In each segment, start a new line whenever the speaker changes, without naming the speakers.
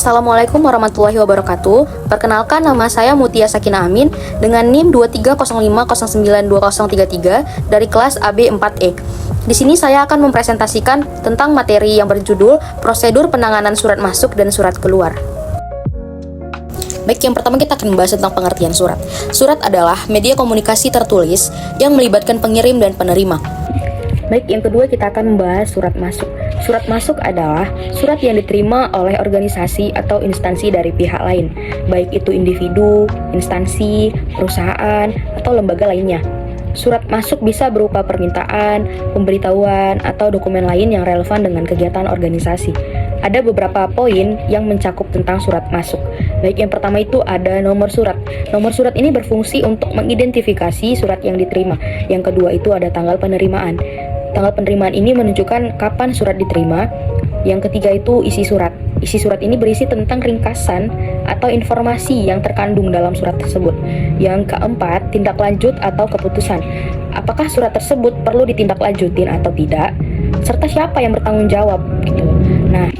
Assalamualaikum warahmatullahi wabarakatuh. Perkenalkan, nama saya Mutia Sakina Amin dengan NIM 2305092033 dari kelas AB 4E. Di sini saya akan mempresentasikan tentang materi yang berjudul Prosedur Penanganan Surat Masuk dan Surat Keluar. Baik, yang pertama kita akan membahas tentang pengertian surat. Surat adalah media komunikasi tertulis yang melibatkan pengirim dan penerima. Baik, yang kedua kita akan membahas surat masuk. Surat masuk adalah surat yang diterima oleh organisasi atau instansi dari pihak lain, baik itu individu, instansi, perusahaan, atau lembaga lainnya. Surat masuk bisa berupa permintaan, pemberitahuan, atau dokumen lain yang relevan dengan kegiatan organisasi. Ada beberapa poin yang mencakup tentang surat masuk. Baik, yang pertama itu ada nomor surat. Nomor surat ini berfungsi untuk mengidentifikasi surat yang diterima. Yang kedua itu ada tanggal penerimaan. Tanggal penerimaan ini menunjukkan kapan surat diterima. Yang ketiga itu isi surat. Isi surat ini berisi tentang ringkasan atau informasi yang terkandung dalam surat tersebut. Yang keempat, tindak lanjut atau keputusan. Apakah surat tersebut perlu ditindaklanjutin atau tidak? Serta siapa yang bertanggung jawab gitu. Nah,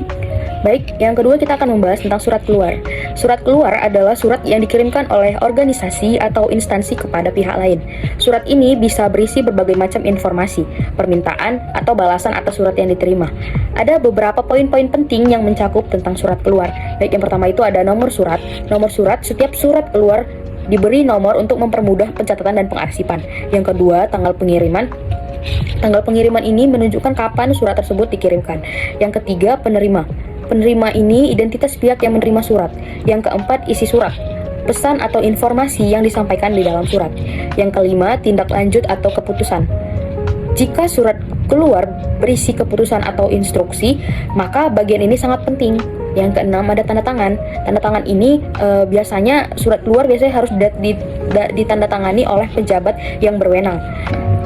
baik, yang kedua kita akan membahas tentang surat keluar. Surat keluar adalah surat yang dikirimkan oleh organisasi atau instansi kepada pihak lain. Surat ini bisa berisi berbagai macam informasi, permintaan, atau balasan atas surat yang diterima. Ada beberapa poin-poin penting yang mencakup tentang surat keluar. Baik, yang pertama itu ada nomor surat. Nomor surat, setiap surat keluar diberi nomor untuk mempermudah pencatatan dan pengarsipan. Yang kedua, tanggal pengiriman. Tanggal pengiriman ini menunjukkan kapan surat tersebut dikirimkan. Yang ketiga, penerima. Penerima ini identitas pihak yang menerima surat. Yang keempat, isi surat, pesan atau informasi yang disampaikan di dalam surat. Yang kelima, tindak lanjut atau keputusan. Jika surat keluar berisi keputusan atau instruksi, maka bagian ini sangat penting. Yang keenam, ada tanda tangan. Tanda tangan ini biasanya surat keluar biasanya harus ditandatangani oleh pejabat yang berwenang.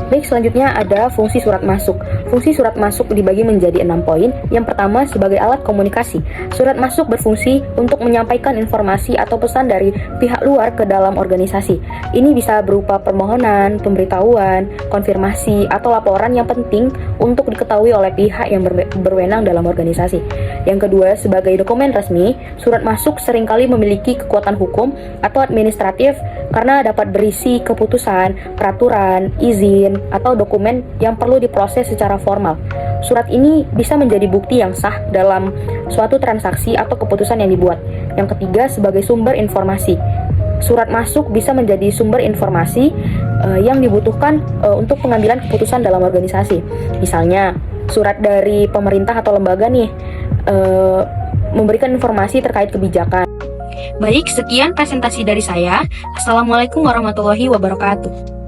Baik, selanjutnya ada fungsi surat masuk. Fungsi surat masuk dibagi menjadi 6 poin. Yang pertama, sebagai alat komunikasi. Surat masuk berfungsi untuk menyampaikan informasi atau pesan dari pihak luar ke dalam organisasi. Ini bisa berupa permohonan, pemberitahuan, konfirmasi, atau laporan yang penting untuk diketahui oleh pihak yang berwenang dalam organisasi. Yang kedua, sebagai dokumen resmi, surat masuk seringkali memiliki kekuatan hukum atau administratif karena dapat berisi keputusan, peraturan, izin, atau dokumen yang perlu diproses secara formal. Surat ini bisa menjadi bukti yang sah dalam suatu transaksi atau keputusan yang dibuat. Yang ketiga, sebagai sumber informasi. Surat masuk bisa menjadi sumber informasi yang dibutuhkan untuk pengambilan keputusan dalam organisasi. Misalnya, surat dari pemerintah atau lembaga nih memberikan informasi terkait kebijakan. Baik, sekian presentasi dari saya. Assalamualaikum warahmatullahi wabarakatuh.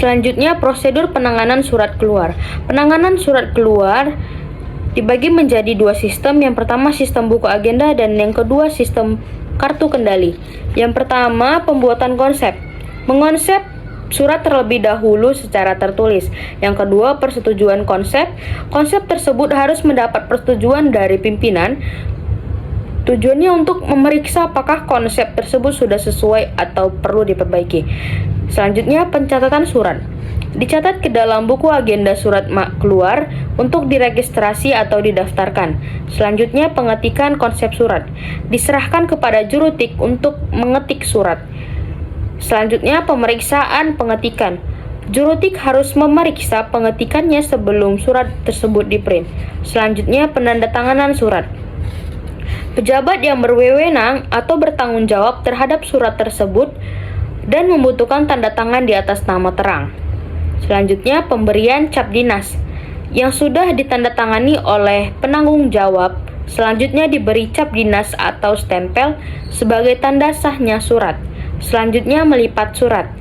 Selanjutnya, prosedur penanganan surat keluar. Penanganan surat keluar dibagi menjadi dua sistem. Yang pertama sistem buku agenda dan yang kedua sistem kartu kendali. Yang pertama, pembuatan konsep. Mengonsep surat terlebih dahulu secara tertulis. Yang kedua, persetujuan konsep. Konsep tersebut harus mendapat persetujuan dari pimpinan. Tujuannya untuk memeriksa apakah konsep tersebut sudah sesuai atau perlu diperbaiki. Selanjutnya, pencatatan surat. Dicatat ke dalam buku agenda surat keluar untuk diregistrasi atau didaftarkan. Selanjutnya, pengetikan konsep surat. Diserahkan kepada jurutik untuk mengetik surat. Selanjutnya, pemeriksaan pengetikan. Jurutik harus memeriksa pengetikannya sebelum surat tersebut diprint. Selanjutnya, penandatanganan surat. Pejabat yang berwenang atau bertanggung jawab terhadap surat tersebut dan membutuhkan tanda tangan di atas nama terang. Selanjutnya, pemberian cap dinas yang sudah ditandatangani oleh penanggung jawab. Selanjutnya, diberi cap dinas atau stempel sebagai tanda sahnya surat. Selanjutnya, melipat surat.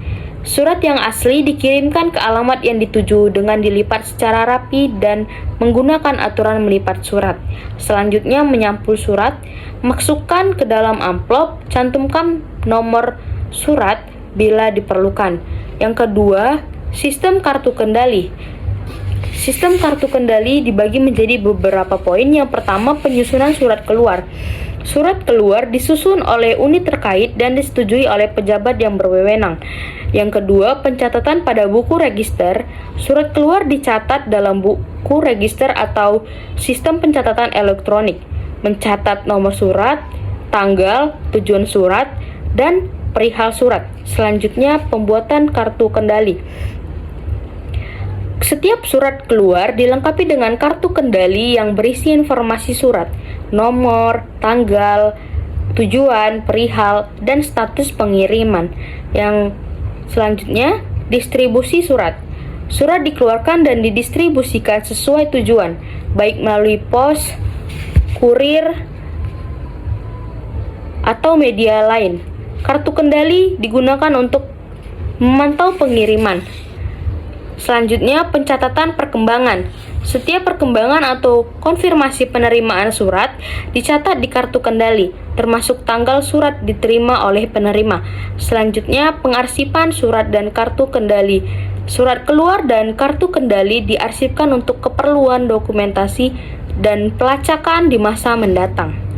Surat yang asli dikirimkan ke alamat yang dituju dengan dilipat secara rapi dan menggunakan aturan melipat surat. Selanjutnya, menyampul surat. Masukkan ke dalam amplop, cantumkan nomor surat bila diperlukan. Yang kedua, sistem kartu kendali. Sistem kartu kendali dibagi menjadi beberapa poin. Yang pertama, penyusunan surat keluar. Surat keluar disusun oleh unit terkait dan disetujui oleh pejabat yang berwenang. Yang kedua, pencatatan pada buku register. Surat keluar dicatat dalam buku register atau sistem pencatatan elektronik. Mencatat nomor surat, tanggal, tujuan surat, dan perihal surat. Selanjutnya, pembuatan kartu kendali. Setiap surat keluar dilengkapi dengan kartu kendali yang berisi informasi surat, nomor, tanggal, tujuan, perihal, dan status pengiriman. Yang selanjutnya, distribusi surat. Surat dikeluarkan dan didistribusikan sesuai tujuan, baik melalui pos, kurir, atau media lain. Kartu kendali digunakan untuk memantau pengiriman. Selanjutnya, pencatatan perkembangan. Setiap perkembangan atau konfirmasi penerimaan surat dicatat di kartu kendali, termasuk tanggal surat diterima oleh penerima. Selanjutnya, pengarsipan surat dan kartu kendali. Surat keluar dan kartu kendali diarsipkan untuk keperluan dokumentasi dan pelacakan di masa mendatang.